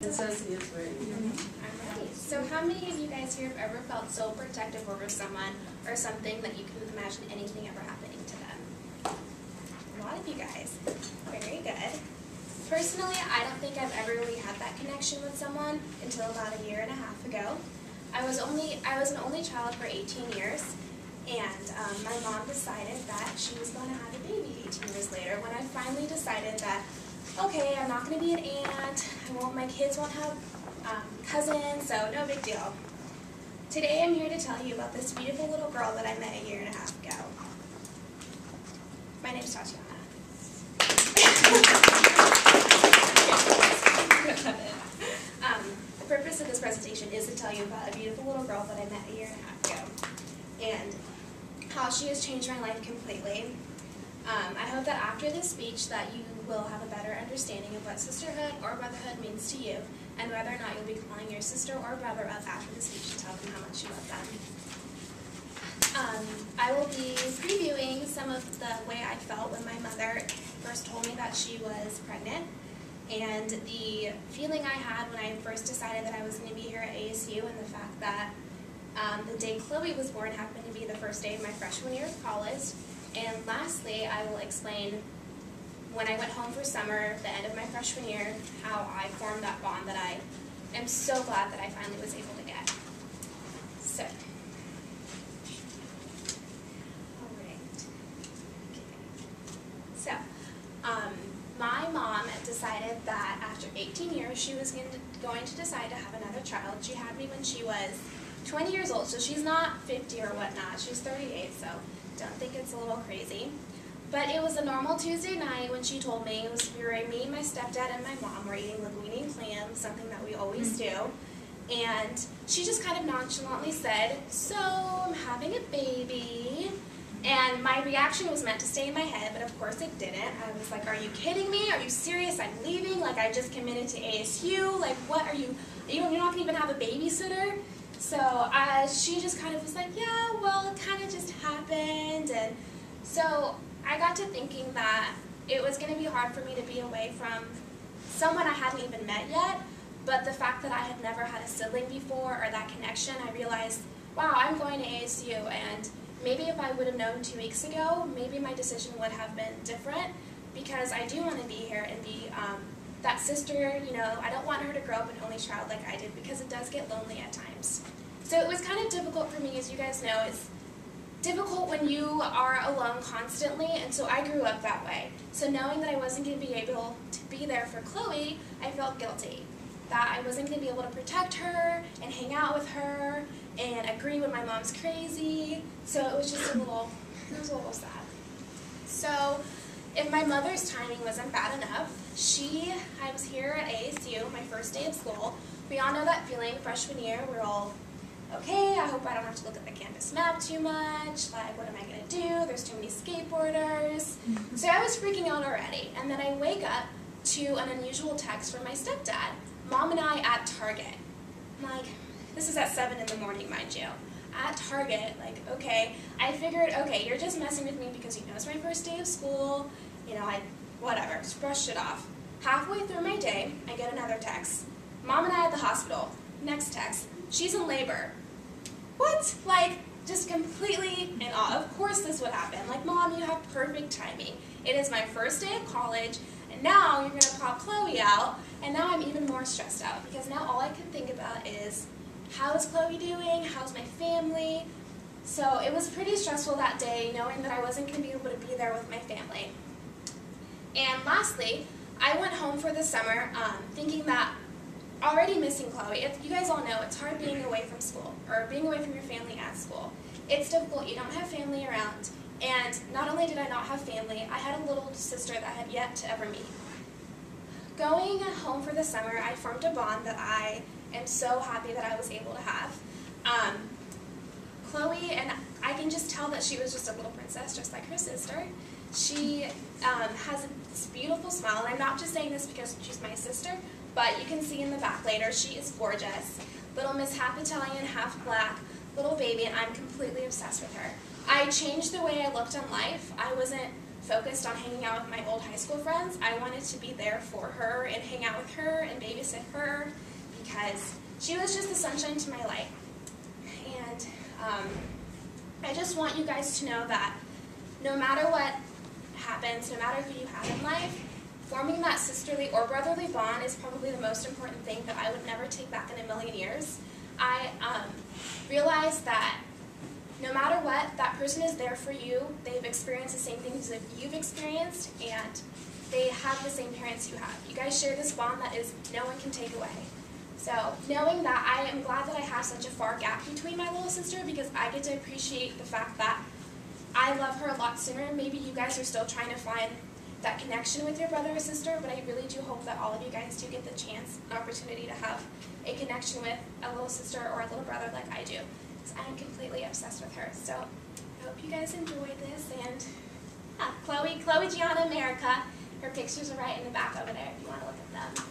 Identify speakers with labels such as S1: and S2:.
S1: It says he is ready.
S2: Alright, so how many of you guys here have ever felt so protective over someone or something that you couldn't imagine anything ever happening to them? A lot of you guys. Very good. Personally, I don't think I've ever really had that connection with someone until about a year and a half ago. I was an only child for 18 years, and my mom decided that she was going to have a baby 18 years later when I finally decided that, okay, I'm not going to be an aunt, my kids won't have cousins, so no big deal. Today I'm here to tell you about this beautiful little girl that I met a year and a half ago. My name's Tatiana. The purpose of this presentation is to tell you about a beautiful little girl that I met a year and a half ago and how she has changed my life completely. I hope that after this speech that you will have a better understanding of what sisterhood or brotherhood means to you and whether or not you'll be calling your sister or brother up after the speech to tell them how much you love them. I will be previewing some of the way I felt when my mother first told me that she was pregnant, and the feeling I had when I first decided that I was going to be here at ASU, and the fact that the day Chloe was born happened to be the first day of my freshman year of college. And lastly, I will explain when I went home for summer, the end of my freshman year, how I formed that bond that I am so glad that I finally was able to get. So, my mom decided that after 18 years she was going to decide to have another child. She had me when she was 20 years old, so she's not 50 or whatnot. She's 38, so don't think it's a little crazy. But it was a normal Tuesday night when she told me. We were me, my stepdad, and my mom were eating linguine and clams, something that we always do. And she just kind of nonchalantly said, "So, I'm having a baby." And my reaction was meant to stay in my head, but of course it didn't. I was like, "Are you kidding me? Are you serious? I'm leaving? Like, I just committed to ASU? Like, what are you? You're not going to even have a babysitter?" So she just kind of was like, "Yeah, well, it kind of just happened." And so I got to thinking that it was going to be hard for me to be away from someone I hadn't even met yet, but the fact that I had never had a sibling before or that connection, I realized, wow, I'm going to ASU, and maybe if I would have known 2 weeks ago, maybe my decision would have been different, because I do want to be here and be that sister. You know, I don't want her to grow up an only child like I did, because it does get lonely at times. So it was kind of difficult for me, as you guys know. It's difficult when you are alone constantly, and so I grew up that way. So knowing that I wasn't going to be able to be there for Chloe, I felt guilty. That I wasn't going to be able to protect her and hang out with her and agree when my mom's crazy. So it was just a little sad. So if my mother's timing wasn't bad enough, I was here at ASU, my first day of school. We all know that feeling freshman year. We're all, okay, I hope I don't have to look at the campus map too much. Like, what am I going to do? There's too many skateboarders. So I was freaking out already. And then I wake up to an unusual text from my stepdad. Mom and I at Target. I'm like, this is at 7 in the morning, mind you. At Target, like, okay. I figured, okay, you're just messing with me because you know it's my first day of school. You know, whatever, just brushed it off. Halfway through my day, I get another text. Mom and I at the hospital. Next text, she's in labor. What? Like, just completely in awe. Of course this would happen. Like, Mom, you have perfect timing. It is my first day of college, and now you're going to pop Chloe out, and now I'm even more stressed out, because now all I can think about is, how's Chloe doing? How's my family? So it was pretty stressful that day, knowing that I wasn't going to be able to be there with my family. And lastly, I went home for the summer thinking that already missing Chloe. You guys all know it's hard being away from school, or being away from your family at school. It's difficult. You don't have family around. And not only did I not have family, I had a little sister that I had yet to ever meet. Going home for the summer, I formed a bond that I am so happy that I was able to have. Chloe, and I can just tell that she was just a little princess, just like her sister. She has this beautiful smile, and I'm not just saying this because she's my sister, but you can see in the back later, she is gorgeous. Little Miss half Italian, half black, little baby, and I'm completely obsessed with her. I changed the way I looked on life. I wasn't focused on hanging out with my old high school friends. I wanted to be there for her and hang out with her and babysit her because she was just the sunshine to my life. And I just want you guys to know that no matter what happens, no matter who you have in life, forming that sisterly or brotherly bond is probably the most important thing that I would never take back in a million years. I realized that no matter what, that person is there for you. They've experienced the same things that you've experienced, and they have the same parents you have. You guys share this bond that is no one can take away. So knowing that, I am glad that I have such a far gap between my little sister because I get to appreciate the fact that I love her a lot sooner. Maybe you guys are still trying to find that connection with your brother or sister, but I really do hope that all of you guys do get the chance and opportunity to have a connection with a little sister or a little brother like I do. Because I am completely obsessed with her. So I hope you guys enjoyed this. And Chloe, Gianna, America, her pictures are right in the back over there if you want to look at them.